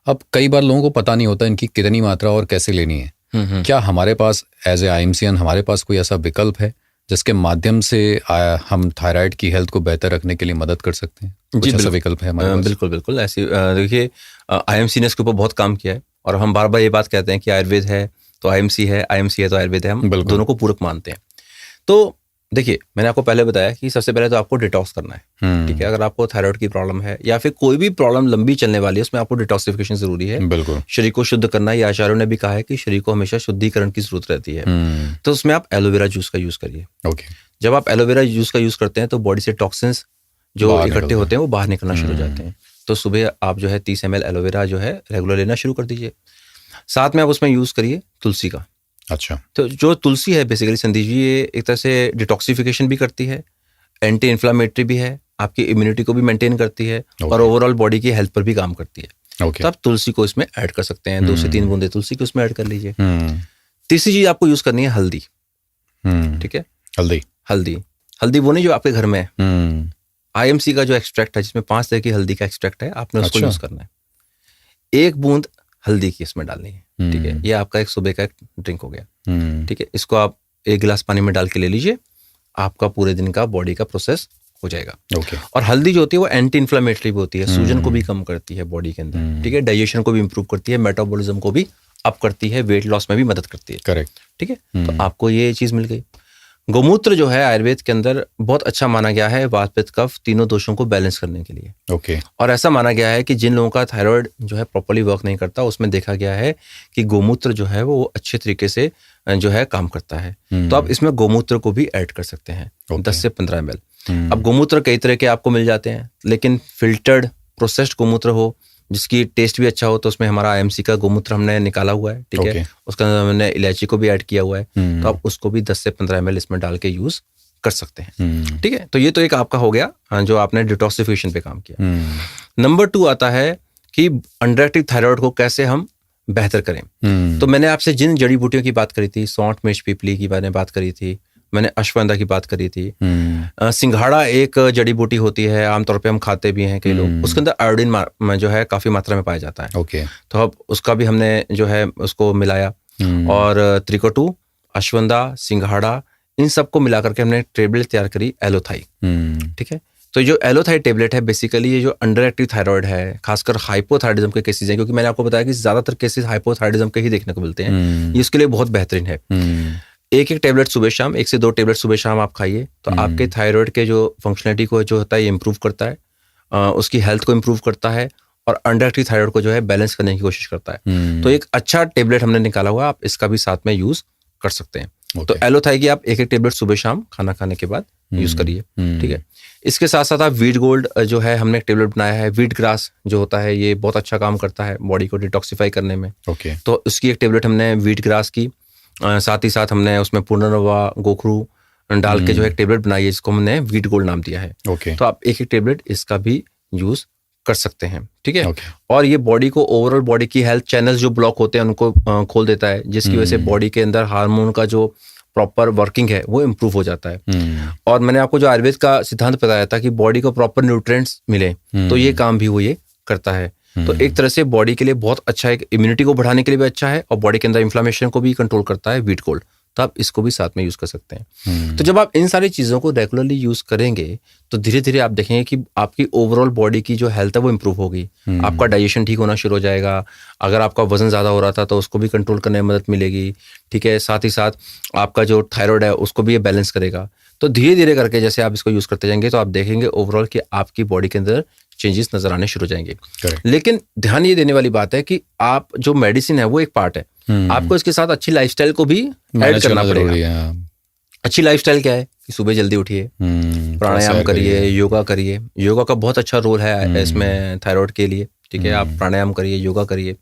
अब कई बार लोगों को पता नहीं होता इनकी कितनी मात्रा और कैसे लेनी है। क्या हमारे पास एज ए IMCN हमारे पास कोई ऐसा विकल्प है जिसके माध्यम से हम थायराइड की हेल्थ को बेहतर रखने के लिए मदद कर सकते हैं? कुछ ऐसा विकल्प है हमारे पास? बिल्कुल ऐसी, देखिए IMC ने इसके ऊपर बहुत काम किया है और हम बार बार ये बात कहते हैं कि आयुर्वेद है तो IMC है, IMC है तो आयुर्वेद है, हम दोनों को पूरक मानते हैं। तो देखिए, मैंने आपको पहले बताया कि सबसे पहले तो आपको डिटॉक्स करना है। ठीक है। अगर आपको थायराइड की प्रॉब्लम है या फिर कोई भी प्रॉब्लम लंबी चलने वाली है, उसमें आपको डिटॉक्सिफिकेशन जरूरी है। बिल्कुल। शरीर को शुद्ध करना है, ये आचार्यों ने भी कहा है कि शरीर को हमेशा शुद्धिकरण की जरूरत रहती है। तो उसमें आप एलोवेरा जूस का यूज करिए। ओके। जब आप एलोवेरा जूस का यूज करते हैं तो बॉडी से टॉक्सिन्स जो इकट्ठे होते हैं वो बाहर निकलना शुरू हो जाते हैं। तो सुबह आप जो है 30 ml एलोवेरा जो है रेगुलर लेना शुरू कर दीजिए। साथ में आप उसमें यूज करिए तुलसी का। अच्छा। तो जो तुलसी है बेसिकली संदीप जी, ये एक तरह से डिटॉक्सिफिकेशन भी करती है, एंटी इन्फ्लामेटरी भी है, आपकी इम्यूनिटी को भी मेंटेन करती है और ओवरऑल बॉडी की हेल्थ पर भी काम करती है। तो आप तुलसी को इसमें ऐड कर सकते हैं, 2 से 3 बूंदे तुलसी को इसमें ऐड कर लीजिए। तीसरी चीज आपको यूज करनी है हल्दी। ठीक है। हल्दी वो नहीं जो आपके घर में है, IMC का जो एक्सट्रैक्ट है जिसमें 5 तरह की हल्दी का एक्सट्रैक्ट है, आपने उसको यूज करना है। 1 बूंद हल्दी की इसमें डालनी है। ठीक है। ये आपका एक सुबह का एक ड्रिंक हो गया। ठीक है। इसको आप 1 गिलास पानी में डाल के ले लीजिए, आपका पूरे दिन का बॉडी का प्रोसेस हो जाएगा। और हल्दी जो होती है वो एंटी इन्फ्लामेटरी भी होती है, सूजन को भी कम करती है बॉडी के अंदर। ठीक है। डाइजेशन को भी इंप्रूव करती है, मेटाबॉलिज्म को भी अप करती है, वेट लॉस में भी मदद करती है। करेक्ट। ठीक है। तो आपको ये चीज मिल गई। गोमूत्र जो है आयुर्वेद के अंदर बहुत अच्छा माना गया है वात पित्त कफ तीनों दोषों को बैलेंस करने के लिए। ओके। और ऐसा माना गया है कि जिन लोगों का थायराइड जो है प्रॉपर्ली वर्क नहीं करता, उसमें देखा गया है कि गोमूत्र जो है वो अच्छे तरीके से जो है काम करता है। तो आप इसमें गोमूत्र को भी ऐड कर सकते हैं, 10 से 15 ml। अब गोमूत्र कई तरह के आपको मिल जाते हैं, लेकिन फिल्टर्ड प्रोसेस्ड गोमूत्र हो जिसकी टेस्ट भी अच्छा हो, तो उसमें हमारा IMC का गोमूत्र हमने निकाला हुआ है। ठीक है। उसके अंदर हमने इलायची को भी ऐड किया हुआ है, तो आप उसको भी 10 से 15 ml इसमें डाल के यूज कर सकते हैं। ठीक है। तो ये तो एक आपका हो गया जो आपने डिटॉक्सिफिकेशन पे काम किया। नंबर 2 आता है कि अंडर एक्टिव थायराइड को कैसे हम बेहतर करें। तो मैंने आपसे जिन जड़ी बूटियों की बात करी थी, सौंठ मिर्च पिपली की मैंने बात करी थी, मैंने अश्वगंधा की बात करी थी। सिंघाड़ा एक जड़ी बूटी होती है, आमतौर पे हम खाते भी हैं कई लोग, उसके अंदर आयोडीन जो है काफी मात्रा में पाया जाता है। ओके। तो अब उसका भी हमने जो है उसको मिलाया और त्रिकटू, अश्वगंधा, सिंघाड़ा, इन सबको मिला करके हमने टेबलेट तैयार करी एलोथाई। ठीक है। तो जो एलोथाई टेबलेट है बेसिकली ये जो अंडर एक्टिव थायराइड है, खासकर हाइपोथायराइडिज्म के केसेस हैं, क्योंकि मैंने आपको बताया कि ज्यादातर केसेस हाइपोथायराइडिज्म के ही देखने को मिलते हैं, ये उसके लिए बहुत बेहतरीन है। 1-1 टेबलेट सुबह शाम, 1 से 2 टेबलेट सुबह शाम आप खाइए, तो आपके थायराइड के जो फंक्शनलिटी को जो होता है ये इंप्रूव करता है, उसकी हेल्थ को इंप्रूव करता है और अंडर एक्टिव थायराइड को जो है बैलेंस करने की कोशिश करता है। तो एक अच्छा टेबलेट हमने निकाला हुआ, आप इसका भी साथ में यूज कर सकते हैं। तो एलोथाई की आप 1-1 टेबलेट सुबह शाम खाना खाने के बाद यूज करिए। ठीक है। इसके साथ साथ आप वीट गोल्ड जो है हमने एक टेबलेट बनाया है, वीट ग्रास जो होता है ये बहुत अच्छा काम करता है बॉडी को डिटॉक्सिफाई करने में। तो उसकी एक टेबलेट हमने वीट ग्रास की, साथ ही साथ हमने उसमें पुनर्वा, गोखरू, डाल के जो है एक टेबलेट बनाई है जिसको हमने वीट गोल्ड नाम दिया है। ओके, तो आप एक टेबलेट इसका भी यूज कर सकते हैं, ठीक है। ओके, और ये बॉडी को ओवरऑल बॉडी की हेल्थ चैनल्स जो ब्लॉक होते हैं उनको खोल देता है, जिसकी वजह से बॉडी के अंदर हार्मोन का जो प्रॉपर वर्किंग है वो इम्प्रूव हो जाता है। और मैंने आपको जो आयुर्वेद का सिद्धांत बताया था कि बॉडी को प्रॉपर न्यूट्रिएंट्स मिले, तो ये काम भी वो ये करता है। तो एक तरह से बॉडी के लिए बहुत अच्छा है, इम्यूनिटी को बढ़ाने के लिए भी अच्छा है, और बॉडी के अंदर इन्फ्लेमेशन को भी कंट्रोल करता है वीट गोल्ड। तो आप इसको भी साथ में यूज कर सकते हैं। तो जब आप इन सारी चीजों को रेगुलरली यूज करेंगे तो धीरे धीरे आप देखेंगे कि आपकी ओवरऑल बॉडी की जो हेल्थ है वो इम्प्रूव होगी। आपका डाइजेशन ठीक होना शुरू हो जाएगा। अगर आपका वजन ज्यादा हो रहा था तो उसको भी कंट्रोल करने में मदद मिलेगी, ठीक है। साथ ही साथ आपका जो थायराइड है उसको भी ये बैलेंस करेगा। तो धीरे धीरे करके जैसे आप इसको यूज करते जाएंगे तो आप देखेंगे ओवरऑल कि आपकी बॉडी के अंदर चेंजेस नजर आने शुरू हो जाएंगे। लेकिन ध्यान ये देने वाली बात है कि आप जो मेडिसिन है वो एक पार्ट है, आपको इसके साथ अच्छी लाइफस्टाइल को भी ऐड करना पड़ेगा। अच्छी लाइफस्टाइल क्या है कि सुबह जल्दी उठिए, प्राणायाम करिए, योगा करिए। योगा का बहुत अच्छा रोल है इसमें थायराइड के लिए, ठीक है। आप प्राणायाम करिए, योगा करिए।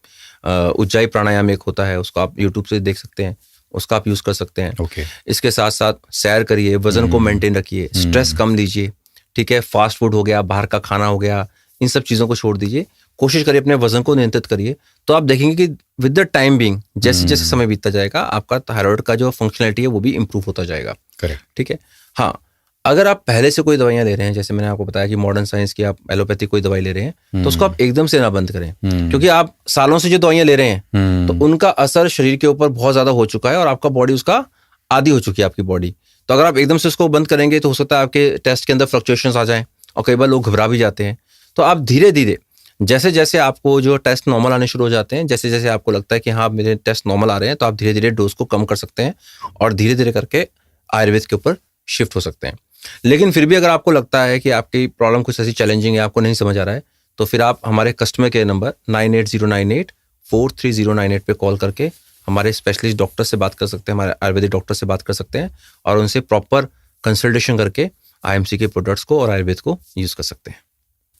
उज्जाई प्राणायाम एक होता है, उसको आप यूट्यूब से देख सकते हैं, उसका आप यूज कर सकते हैं। इसके साथ साथ सैर करिए, वजन को मेंटेन रखिए, स्ट्रेस कम लीजिए, ठीक है। फास्ट फूड हो गया, बाहर का खाना हो गया, इन सब चीजों को छोड़ दीजिए। कोशिश करिए अपने वजन को नियंत्रित करिए। तो आप देखेंगे कि विद द टाइम बीइंग, जैसे जैसे समय बीतता जाएगा, आपका थायराइड का जो फंक्शनलिटी है वो भी इंप्रूव होता जाएगा। करेक्ट, ठीक है। हाँ, अगर आप पहले से कोई दवाइयां ले रहे हैं, जैसे मैंने आपको बताया कि मॉडर्न साइंस की आप एलोपैथी कोई दवाई ले रहे हैं, तो उसको आप एकदम से ना बंद करें, क्योंकि आप सालों से जो दवाइयां ले रहे हैं तो उनका असर शरीर के ऊपर बहुत ज्यादा हो चुका है और आपका बॉडी उसका आदी हो चुकी है, आपकी बॉडी। तो अगर आप एकदम से उसको बंद करेंगे तो हो सकता है आपके टेस्ट के अंदर फ्लक्चुएशंस आ जाएं, और कई बार लोग घबरा भी जाते हैं। तो आप धीरे धीरे जैसे जैसे आपको जो टेस्ट नॉर्मल आने शुरू हो जाते हैं, जैसे जैसे आपको लगता है कि हाँ मेरे टेस्ट नॉर्मल आ रहे हैं, तो आप धीरे धीरे डोज को कम कर सकते हैं और धीरे धीरे करके आयुर्वेद के ऊपर शिफ्ट हो सकते हैं। लेकिन फिर भी अगर आपको लगता है कि आपकी प्रॉब्लम कुछ ऐसी चैलेंजिंग है, आपको नहीं समझ आ रहा है, तो फिर आप हमारे कस्टमर केयर नंबर 9809843098 पे कॉल करके हमारे स्पेशलिस्ट डॉक्टर से बात कर सकते हैं, हमारे आयुर्वेदिक डॉक्टर से बात कर सकते हैं और उनसे प्रॉपर कंसल्टेशन करके आईएमसी के प्रोडक्ट्स को और आयुर्वेद को यूज कर सकते हैं।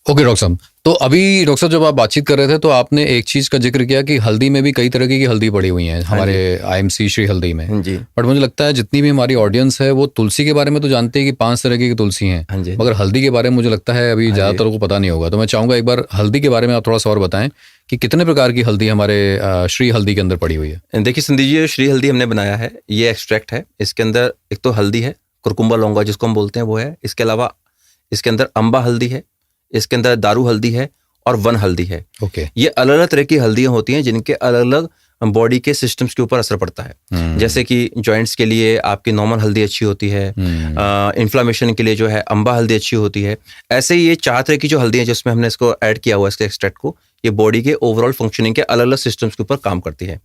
ओके डॉक्टर साहब, तो अभी डॉक्टर साहब जब आप बातचीत कर रहे थे तो आपने एक चीज का जिक्र किया कि हल्दी में भी कई तरह की हल्दी पड़ी हुई है हमारे आईएमसी श्री हल्दी में जी। बट मुझे लगता है जितनी भी हमारी ऑडियंस है वो तुलसी के बारे में तो जानते हैं कि 5 तरह की तुलसी हैं, मगर हल्दी के बारे में मुझे लगता है अभी ज्यादातर को पता नहीं होगा। तो मैं चाहूंगा एक बार हल्दी के बारे में आप थोड़ा सा और बताएं कि कितने प्रकार की हल्दी हमारे श्री हल्दी के अंदर पड़ी हुई है। देखिए संदीप जी, श्री हल्दी हमने बनाया है, ये एक्सट्रैक्ट है। इसके अंदर एक तो हल्दी है, कुरकुम्बा लौंगा जिसको हम बोलते हैं वो है। इसके अलावा इसके अंदर अम्बा हल्दी है, इसके अंदर दारू हल्दी है और वन हल्दी है। ओके। ये अलग अलग तरह की हल्दियां होती हैं जिनके अलग अलग बॉडी के सिस्टम्स के ऊपर असर पड़ता है। जैसे कि जॉइंट्स के लिए आपकी नॉर्मल हल्दी अच्छी होती है, इन्फ्लामेशन के लिए जो है अम्बा हल्दी अच्छी होती है। ऐसे ही ये 4 तरह की जो हल्दी है जिसमें हमने इसको ऐड किया हुआ है, इसके एक्सट्रैक्ट को, ये बॉडी के ओवरऑल फंक्शनिंग के अलग अलग सिस्टम्स के ऊपर काम करती है।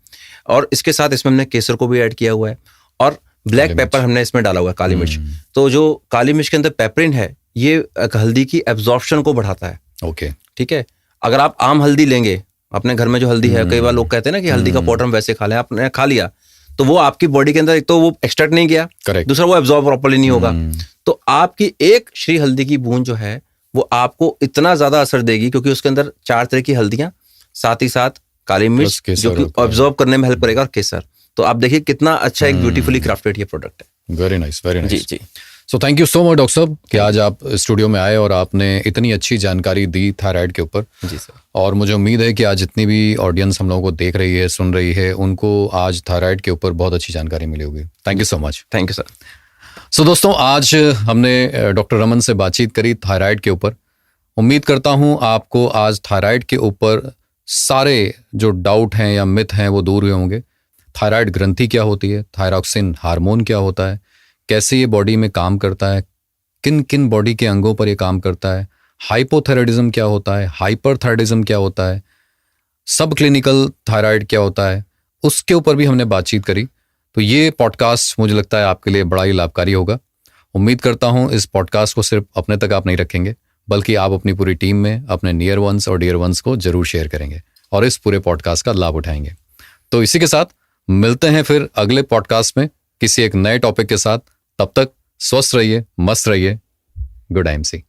और इसके साथ इसमें हमने केसर को भी ऐड किया हुआ है और ब्लैक पेपर हमने इसमें डाला हुआ है, काली मिर्च। तो जो काली मिर्च के अंदर पेपरिन है ये हल्दी की एब्जॉर्प्शन को बढ़ाता है। ओके, ठीक है। अगर आप आम हल्दी लेंगे, अपने घर में जो हल्दी है, कई बार लोग कहते हैं ना कि हल्दी का पाउडर हम वैसे खा लें, आपने खा लिया तो वो आपकी बॉडी के अंदर एक तो वो एक्सट्रैक्ट नहीं गया, दूसरा वो एब्जॉर्ब प्रॉपर्ली नहीं होगा। तो आपकी एक श्री हल्दी की बूंद जो है वो आपको इतना ज्यादा असर देगी, क्योंकि उसके अंदर 4 तरह की हल्दियां, साथ ही साथ काली मिर्च जो कि एब्जॉर्ब करने में हेल्प करेगा, और केसर। तो आप देखिए कितना अच्छा एक ब्यूटीफुली क्राफ्टेड ये प्रोडक्ट है। Very nice, very nice. जी जी। So thank you so much doctor साहब कि आज आप स्टूडियो में आए और आपने इतनी अच्छी जानकारी दी थायराइड के ऊपर। जी सर। और मुझे उम्मीद है कि आज जितनी भी ऑडियंस हम लोगों को देख रही है, सुन रही है, उनको आज थायराइड के ऊपर बहुत अच्छी जानकारी मिली होगी। Thank you so much. Thank you sir. So दोस्तों, आज हमने डॉक्टर रमन से बातचीत करी थायराइड के ऊपर। उम्मीद करता हूँ आपको आज थायराइड के ऊपर सारे जो डाउट हैं या मिथ हैं वो दूर हुए होंगे। थायराइड ग्रंथि क्या होती है, थायरॉक्सिन हार्मोन क्या होता है, कैसे ये बॉडी में काम करता है, किन किन बॉडी के अंगों पर ये काम करता है, हाइपोथायराइडिज्म क्या होता है, हाइपरथायराइडिज्म क्या होता है, सब क्लिनिकल थायराइड क्या होता है, उसके ऊपर भी हमने बातचीत करी। तो ये पॉडकास्ट मुझे लगता है आपके लिए बड़ा ही लाभकारी होगा। उम्मीद करता हूँ इस पॉडकास्ट को सिर्फ अपने तक आप नहीं रखेंगे, बल्कि आप अपनी पूरी टीम में अपने नियर वंस और डियर वंस को जरूर शेयर करेंगे और इस पूरे पॉडकास्ट का लाभ उठाएंगे। तो इसी के साथ मिलते हैं फिर अगले पॉडकास्ट में किसी एक नए टॉपिक के साथ। तब तक स्वस्थ रहिए, मस्त रहिए। Good IMC.